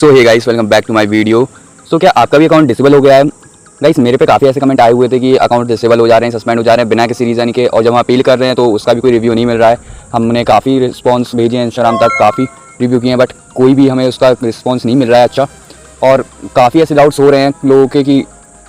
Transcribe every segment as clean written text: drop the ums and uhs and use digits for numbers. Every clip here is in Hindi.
So hey guys, welcome back to my video. So क्या आपका भी अकाउंट डिसेबल हो गया है? गाइस मेरे पे काफ़ी ऐसे कमेंट आए हुए थे कि अकाउंट डिसेबल हो जा रहे हैं, सस्पेंड हो जा रहे हैं बिना किसी रीज़न के, और जब हम अपील कर रहे हैं तो उसका भी कोई रिव्यू नहीं मिल रहा है। हमने काफ़ी रिस्पॉन्स भेजे हैं इंस्टाग्राम तक, काफ़ी रिव्यू किए हैं, बट कोई भी हमें उसका रिस्पॉन्स नहीं मिल रहा है अच्छा। और काफ़ी ऐसे डाउट्स हो रहे हैं लोगों के कि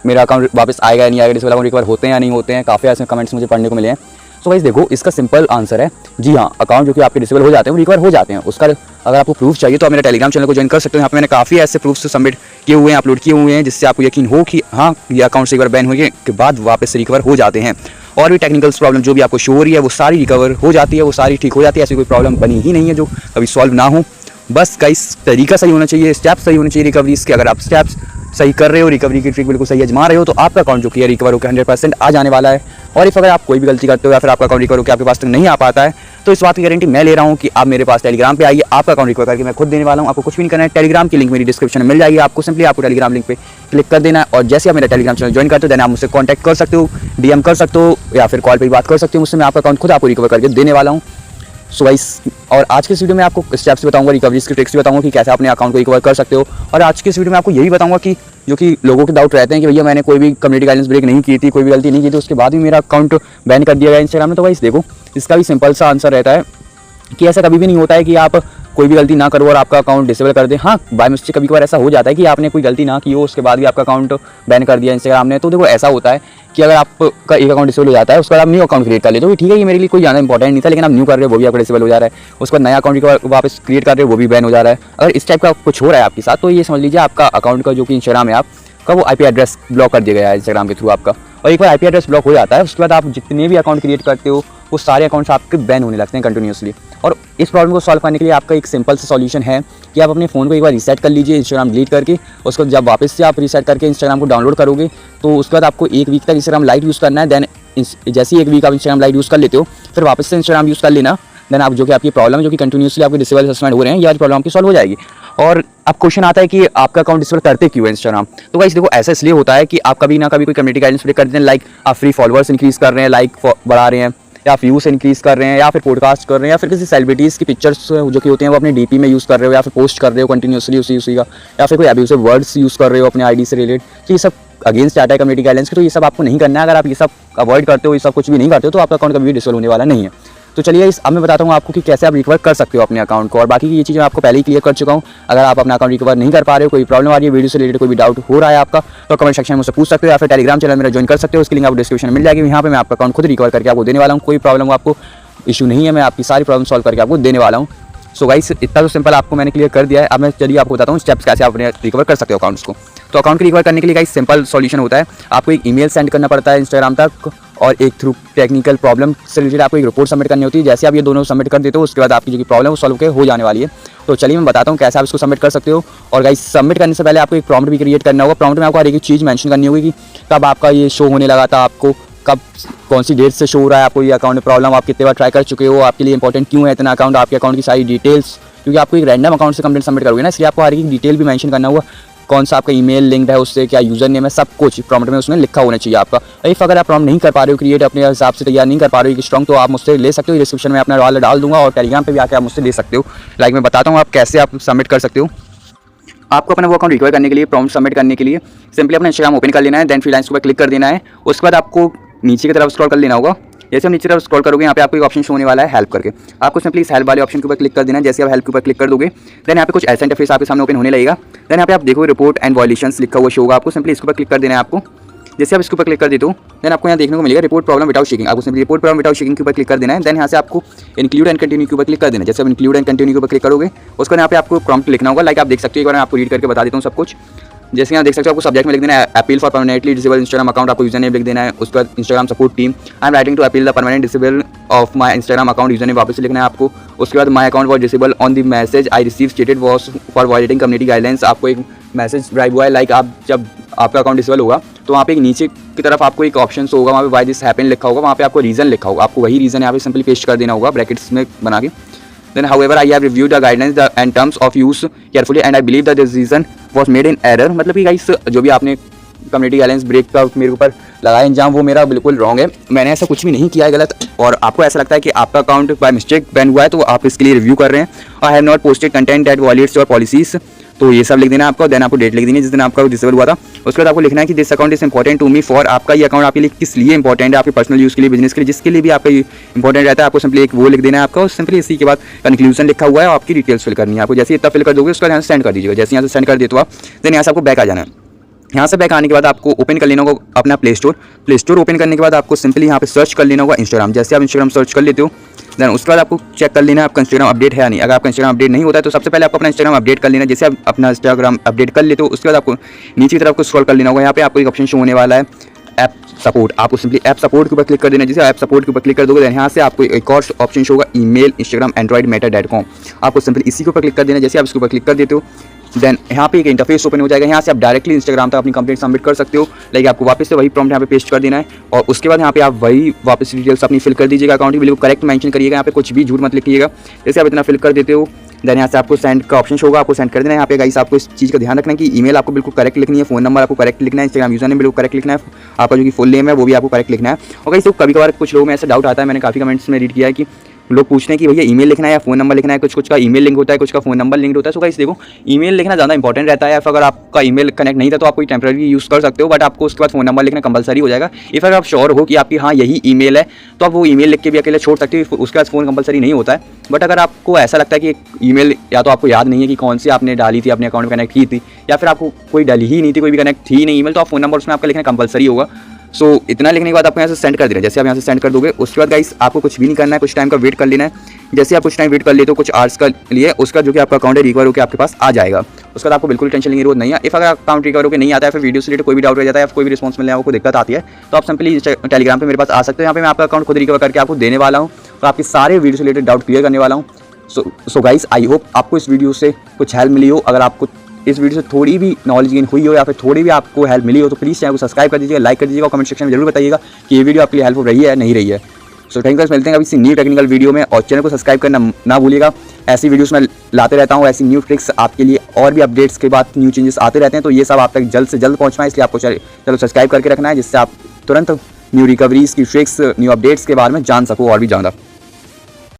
मेरा अकाउंट वापस आएगा या नहीं आएगा, डिसेबल अकाउंट रिकवर होते हैं या नहीं होते हैं। काफ़ी ऐसे कमेंट्स मुझे पढ़ने को मिले हैं। सो गाइस देखो, इसका सिंपल आंसर है जी हाँ, अकाउंट जो कि आपके डिसेबल हो जाते हैं वो रिकवर हो जाते हैं। उसका अगर आपको प्रूफ चाहिए तो आप मेरे टेलीग्राम चैनल को ज्वाइन कर सकते हो। यहाँ पे मैंने काफ़ी ऐसे प्रूफ्स सबमिट किए हुए हैं, अपलोड किए हुए हैं, जिससे आपको यकीन हो कि हाँ, ये अकाउंट से एक बार बैन होने के बाद वापस से रिकवर हो जाते हैं। और भी टेक्निकल प्रॉब्लम जो भी आपको शो हो रही है वो सारी रिकवर हो जाती है, वो सारी ठीक हो जाती है। ऐसी कोई प्रॉब्लम बनी ही नहीं है जो कभी सॉल्व ना हो। बस गाइस तरीका सही होना चाहिए, स्टेप्स सही होने चाहिए रिकवरीज के। अगर आप स्टेप्स सही कर रहे हो, रिकवरी की ट्रिक बिल्कुल सही आजमा रहे हो, तो आपका अकाउंट जो कि है रिकवर होकर 100% आ जाने वाला है। और इफ अगर आप कोई भी गलती करते हो या फिर आपका अकाउंट रिकवर होकर आपके पास तक नहीं आ पाता है, तो इस बात की गारंटी मैं ले रहा हूँ कि आप मेरे पास टेलीग्राम पे आइए, आपका अकाउंट रिकवर करके मैं खुद देने वाला हूँ। आपको कुछ भी नहीं करना है, टेलीग्राम की लिंक मेरी डिस्क्रिप्शन में मिल जाएगी। आपको सिंपली आपको टेलीग्राम लिंक पे क्लिक कर देना है, और जैसे आप मेरा टेलीग्राम चैनल ज्वाइन करते हो देन आप मुझसे कॉन्टैक्ट कर सकते हो, डीएम कर सकते हो, या फिर कॉल पर बात कर सकते हो मुझसे। मैं आपका अकाउंट खुद आपको रिकवर करके देने वाला हूँ। सो गाइस, और आज के इस वीडियो में आपको स्टेप्स बताऊंगा, रिकवरीज की ट्रिक्स भी बताऊंगा कि कैसे अपने अकाउंट को रिकवर कर सकते हो। और आज के इस वीडियो में आपको यही बताऊंगा कि जो कि लोगों के डाउट रहते हैं कि भैया मैंने कोई भी कम्युनिटी गाइडेंस ब्रेक नहीं की थी, कोई भी गलती नहीं की थी, उसके बाद भी मेरा अकाउंट बैन कर दिया गया इंस्टाग्राम में। तो गाइस देखो, इसका भी सिंपल सा आंसर रहता है कि ऐसा कभी भी नहीं होता है कि आप कोई भी गलती ना करो और आपका अकाउंट डिसेबल कर दे। हाँ, बाय मिस्टेक कभी कभार ऐसा हो जाता है कि आपने कोई गलती ना की हो, उसके बाद भी आपका अकाउंट बैन कर दिया इंस्टाग्राम ने। तो देखो ऐसा होता है कि अगर आपका एक अकाउंट डिसेबल हो जाता है, उसके बाद आप न्यू अकाउंट क्रिएट कर लेते हो, ठीक है, ये मेरे लिए कोई ज़्यादा इंपॉर्टेंट नहीं था, लेकिन आप न्यू कर रहे हो वो भी आपका डिसेबल हो जा रहा है। उसके बाद नया अकाउंट वापस क्रिएट कर रहे हो वो भी बैन हो जा रहा है। अगर इस टाइप का कुछ हो रहा है आपके साथ, तो ये समझ लीजिए आपका अकाउंट का जो कि इंस्टाग्राम है आपका, वो IP एड्रेस ब्लॉक कर दिया गया है इंस्टाग्राम के थ्रू आपका। और एक बार IP एड्रेस ब्लॉक हो जाता है, उसके बाद आप जितने भी अकाउंट क्रिएट करते हो वो सारे अकाउंट्स आपके बैन होने लगते हैं कंटिन्यूसली। और इस प्रॉब्लम को सॉल्व करने के लिए आपका एक सिंपल सा सॉल्यूशन है कि आप अपने फ़ोन को एक बार रीसेट कर लीजिए, इंस्टाग्राम डिलीट करके। उसको जब वापस से आप रीसेट करके इंस्टाग्राम को डाउनलोड करोगे, तो उसके बाद आपको एक वीक तक इंस्टाग्राम लाइट यूज़ करना है। देन जैसे ही एक वीक आप इंस्टाग्राम लाइट यूज़ कर लेते हो, फिर वापस से इंस्टाग्राम यूज़ कर लेना। देन आप जो कि आपकी प्रॉब्लम है, जो कि कंटिन्यूसली आपके डिसेबल सस्पेंड हो रहे हैं, ये आज प्रॉब्लम आपकी सॉल्व हो जाएगी। और अब क्वेश्चन आता है कि आपका अकाउंट डिसेबल करते क्यों है इंस्टाग्राम? तो गाइस देखो, ऐसा इसलिए होता है कि आप कभी ना कभी कोई कम्युनिटी गाइडेंस ब्रेक कर देते हैं, लाइक आप फ्री फॉलोअर्स इंक्रीज़ कर रहे हैं, लाइक बढ़ा रहे हैं, या व्यूज़ इंक्रीज़ कर रहे हैं, या फिर पॉडकास्ट कर रहे हैं, या फिर किसी सेलिब्रिटीज़ की पिक्चर्स जो कि होते हैं वो अपने DP में यूज़ कर रहे हो, या फिर पोस्ट कर रहे हो कंटिन्यूसली उसी का, या फिर कोई अब्यूसिव वर्ड्स यूज़ कर रहे हो अपने ID से रिलेटेड। तो ये सब अगेंस्ट जाता है कम्युनिटी गाइडेंस के। तो ये सब आपको नहीं करना है। अगर आप ये सब अवॉइड करते हो, ये सब कुछ भी नहीं करते हो, तो आपका अकाउंट कभी भी डिसेबल होने वाला नहीं है। तो चलिए अब मैं बताता हूँ आपको कि कैसे आप रिकवर कर सकते हो अपने अकाउंट को, और बाकी की ये चीज़ें मैं आपको पहले ही क्लियर कर चुका हूँ। अगर आप अपना अकाउंट रिकवर नहीं कर पा रहे हो, कोई प्रॉब्लम आ रही है, वीडियो से रिलेटेड कोई भी डाउट हो रहा है आपका, तो कमेंट सेक्शन में मुझसे पूछ सकते हो, या फिर टेलीग्राम चैनल मेरा ज्वाइन कर सकते हो। उसकी लिंक आपको डिस्क्रिप्शन में मिल जाएगी। यहाँ पे मैं आपका अकाउंट खुद रिकवर करके आपको देने वाला हूँ। कोई प्रॉब्लम हो आपको इशू नहीं है, मैं आपकी सारी प्रॉब्लम सॉल्व करके आपको देने वाला हूँ। सो गाइस, इतना तो सिंपल आपको मैंने क्लियर कर दिया है। अब मैं चलिए आपको बताता हूँ स्टेप्स कैसे आप रिकवर कर सकते हो अकाउंट्स को। तो अकाउंट को रिकवर करने के लिए गाइस सिंपल सॉल्यूशन होता है, आपको एक ईमेल सेंड करना पड़ता है इंस्टाग्राम तक, और एक थ्रू टेक्निकल प्रॉब्लम से रिलेटेड आपको एक रिपोर्ट सबमिट करनी होती है। जैसे आप ये दोनों सबमिट कर देते हो, उसके बाद आपकी जो कि प्रॉब्लम है वो सॉल्व हो जाने वाली है। तो चलिए मैं बताता हूँ कैसे आप इसको सबमिट कर सकते हो। और गाइस, सबमिट करने से पहले आपको एक प्रॉम्प्ट भी क्रिएट करना होगा। प्रॉम्प्ट में आपको हर एक चीज़ मेंशन करनी होगी कि कब आपका ये शो होने लगा था, आपको कब कौन सी डेट से शो हो रहा है, आपको ये अकाउंट में प्रॉब्लम, आप कितने बार ट्राई कर चुके हो, आपके लिए इंपॉर्टेंट क्यों है इतना अकाउंट, आपके अकाउंट की सारी डिटेल्स, क्योंकि आपको एक रैंडम अकाउंट से कंप्लेंट सबमिट करोगे ना, इसलिए आपको हर एक डिटेल भी मेंशन करना होगा। कौन सा आपका ईमेल लिंक है उससे, क्या यूज़र नेम है, सब कुछ प्रॉम्प्ट में उसमें लिखा होना चाहिए आपका। इफ अगर आप प्रॉम्प्ट नहीं कर पा रहे हो क्रिएट, अपने हिसाब से तैयार नहीं कर पा रहे हो स्ट्रॉन्ग, तो आप मुझसे ले सकते हो। डिस्क्रिप्शन में अपना वाला डाल दूंगा, और टेलीग्राम पे भी आके आप मुझसे ले सकते हो। लाइक मैं बताता हूँ आप कैसे आप सबमिट कर सकते हो। आपको अपना वो अकाउंट रिकवर करने के लिए, प्रॉम्प्ट सबमिट करने के लिए सिंपली अपना इंस्टाग्राम ओपन कर लेना है। देन फ्री लाइन्स के ऊपर क्लिक कर देना है। उसके बाद आपको नीचे की तरफ स्क्रॉल कर लेना होगा। जैसे हम नीचे तरफ स्क्रॉल करोगे, यहाँ पे आपको एक ऑप्शन शो होने वाला है हेल्प करके। आपको सिंपली इस हेल्प वाले ऑप्शन के ऊपर क्लिक कर देना है। जैसे आप हेल्प के ऊपर क्लिक कर दोगे, देन यहाँ पे कुछ ऐसा इंटरफेस आपके सामने ओपन होने लगेगा। देन यहाँ पे आप देखोगे रिपोर्ट एंड वॉयलेशंस लिखा हुआ शो होगा। आपको सिंपली इसके ऊपर क्लिक कर देना है। आपको जैसे आप इसके ऊपर क्लिक कर देते हो, देन आपको यहाँ देखने को मिलेगा रिपोर्ट प्रॉब्लम विदाउट शेकिंग। आपको simply report problem without shaking के ऊपर क्लिक कर देना है। देन यहाँ से आपको इंक्लूड एंड कंटिन्यू के ऊपर क्लिक कर देना है। जैसे आप इंक्लूड एंड कंटिन्यू के ऊपर क्लिक करोगे, उसको यहाँ पे आपको प्रॉम्प्ट लिखना होगा। लाइक आप देख सकते हो, एक बार मैं आपको रीड करके बता देता हूँ सब कुछ। जैसे यहाँ देख सकते हो, आपको सब्जेक्ट में लिख देना है appeal for permanently disable Instagram account, आपको यूजर नेम लिख देना है। उसके बाद Instagram support team, I am writing to appeal the permanent disable of my Instagram account, user name वापस से लिखना है आपको। उसके बाद my account was disable on the message I receive stated was for violating community guidelines. आपको एक मैसेज ड्राइव हुआ है, लाइक आप जब आपका अकाउंट डिसेबल होगा तो वहाँ पे एक नीचे की तरफ आपको एक ऑप्शन होगा, वहाँ पे वाई दिस हैपन लिखा होगा, वहाँ पे आपको रीजन लिखा होगा। आपको वही रीजन यहाँ पे सिंपली पेस्ट कर देना होगा ब्रैकेट्स में बना के। Then however I have reviewed the guidelines and terms of use carefully and I believe that this decision was made in error। मतलब कि गाइस जो भी आपने कम्युनिटी गाइडेंस ब्रेक का मेरे ऊपर लगाया इंजाम, वो मेरा बिल्कुल रॉन्ग है। मैंने ऐसा कुछ भी नहीं किया है गलत, और आपको ऐसा लगता है कि आपका अकाउंट बाय मिस्टेक बैन हुआ है, तो आप इसके लिए रिव्यू कर रहे हैं। I have not posted content that violates your policies. तो ये सब लिख देना है आपको, देन आपको डेट लिख देनी है जिस दिन आपका डिसेबल हुआ था। उसके बाद आपको लिखना है कि this account is important to me for, आपका ये अकाउंट आपके लिए किस लिए इंपॉर्टेंट है, आपके पर्सनल यूज़ के लिए, बिजनेस के लिए, जिसके लिए भी आपका इंपॉर्टेंट रहता है, आपको सिंपली एक वो लिख देना है आपका। और सिंपली इसी के बाद कंक्लूजन लिखा हुआ है, आपकी डिटेल्स फिल करनी है आपको। जैसे इतना फिल कर दोगे उसका यहाँ से सेंड कर दीजिएगा। जैसे यहाँ से सेंड कर दिए तो आप देन यहाँ से आपको बैक आ जाना है। यहाँ से बैक आने के बाद आपको ओपन कर लेना होगा अपना प्ले स्टोर ओपन करने के बाद आपको सिंपली यहाँ पे सर्च कर लेना होगा इंस्टाग्राम। जैसे आप इंस्टाग्राम सर्च कर लेते हो देन उसके बाद आपको चेक कर लेना है आपका इंस्टाग्राम अपडेट है या नहीं। अगर आपका इंस्टाग्राम अपडेट नहीं होता है तो सबसे पहले आपको अपना इंस्टाग्राम अपडेट कर लेना। जैसे आप अपना इंस्टाग्राम अपडेट कर लेते हो उसके बाद आपको नीचे की तरफ आपको स्क्रॉल कर लेना होगा। यहाँ पे आपको एक ऑप्शन शो होने वाला है ऐप सपोर्ट, आपको सिंपली ऐप सपोर्ट के ऊपर क्लिक कर देना। जैसे ऐप सपोर्ट के ऊपर क्लिक कर दोगे यहाँ से आपको एक और ऑप्शन शो होगा ईमेल इंस्टाग्राम एंड्रॉइड मेटा.com, आपको सिंपली इसी के ऊपर क्लिक कर देना। जैसे आप इसके ऊपर क्लिक कर देते हो देन यहाँ पे एक इंटरफेस ओपन हो जाएगा। यहाँ से आप डायरेक्टली इंस्टाग्राम तक अपनी कंप्लेंट सबमिट कर सकते हो। लाइक आपको वापस से वही प्रॉम्प्ट यहाँ पे पेस्ट कर देना है और उसके बाद यहाँ पे आप वही वापस डिटेल्स अपनी फिल कर दीजिएगा। अकाउंट की बिल्कुल करेक्ट मेंशन करिएगा, यहाँ पे कुछ भी झूठ मत लिखिएगा। जैसे आप इतना फिल कर देते हो देन यहाँ से आपको सेंड का ऑप्शन होगा, आपको सेंड कर देना है। यहाँ पे गाइस आपको इस चीज़ का ध्यान रखना है कि ईमेल आपको बिल्कुल करेक्ट लिखनी है, फोन नंबर आपको करेक्ट लिखना है, इंस्टाग्राम यूजर नेम बिल्कुल करेक्ट लिखना है, आपका जो कि फुल नेम है वो भी आपको करेक्ट लिखना है। और गाइस कभी कभार कुछ लोगों में ऐसा डाउट आता है, मैंने काफ़ी कमेंट्स में रीड किया है कि लोग पूछते हैं कि भैया ईमेल लिखना है या फ़ोन नंबर लिखना है, कुछ का ईमेल लिंक होता है, कुछ का फ़ोन नंबर लिंक होता है। सो गाइस देखो ईमेल लिखना ज़्यादा इंपॉर्टेंट रहता है। अगर आपका ईमेल कनेक्ट नहीं था तो आप कोई टेम्पररी यूज़ कर सकते हो, बट आपको उसके बाद फ़ोन नंबर लिखना कंपलसरी हो जाएगा। इफ़ अगर आप श्योर हो कि आपकी हाँ यही ईमेल है तो आप वो ईमेल लिख के भी अकेले छोड़ सकते हो, उसके बाद फ़ोन कंपलसरी नहीं होता है। बट अगर आपको ऐसा लगता है कि ईमेल या तो आपको याद नहीं है कि कौन सी आपने डाली थी, अपने अकाउंट में कनेक्ट की थी, या फिर आपको कोई डाली ही नहीं थी, कोई भी कनेक्ट थी नहीं ईमेल, तो आप फ़ोन नंबर उसमें आपका लिखना कंपलसरी होगा। सो इतना लिखने के बाद आपको यहाँ से सेंड कर देना है। जैसे आप यहाँ से सेंड कर दोगे उसके बाद गाइस आपको कुछ भी नहीं करना है, कुछ टाइम का वेट कर लेना है। जैसे आप कुछ टाइम वेट कर लेते हो कुछ आवर्स का लिए, उसका जो कि आपका अकाउंट है रिकवर होकर आपके पास आ जाएगा। उसके बाद आपको बिल्कुल टेंशन लेने की जरूरत नहीं है। इफ अगर अकाउंट रिकवर होकर नहीं आता है, फिर वीडियो से रिलेटेड कोई भी डाउट रह जाता है, कोई भी रिस्पॉन्स मिलने में आपको दिक्कत आती है, तो आप सिंपली टेलीग्राम पे मेरे पास आ सकते हो। यहाँ पे मैं आपका अकाउंट खुद रिकवर करके आपको देने वाला हूँ और आपके सारे वीडियो से रिलेटेड डाउट क्लियर करने वाला हूँ। सो गाइस आई होप आपको इस वीडियो से कुछ हेल्प मिली हो। अगर आपको इस वीडियो से थोड़ी भी नॉलेज गेन हुई हो या फिर थोड़ी भी आपको हेल्प मिली हो तो प्लीज़ चैनल को सब्सक्राइब कर दीजिएगा, लाइक कर दीजिएगा और कमेंट सेक्शन में जरूर बताइएगा कि ये वीडियो आपके लिए हेल्पफुल रही है या नहीं रही है। सो थैंक यू, मिलते हैं अभी न्यू टेक्निकल वीडियो में और चैनल को सब्सक्राइब करना ना भूलिएगा। ऐसी वीडियोस मैं लाते रहता हूँ, ऐसी न्यू ट्रिक्स आपके लिए और भी अपडेट्स के बाद न्यू चेंजेस आते रहते हैं, तो ये सब आप तक जल्द से जल्द पहुँच पाए, इसलिए आपको चलो सब्सक्राइब करके रखना है जिससे आप तुरंत न्यू रिकवरीज की ट्रिक्स न्यू अपडेट्स के बारे में जान सको और भी ज़्यादा।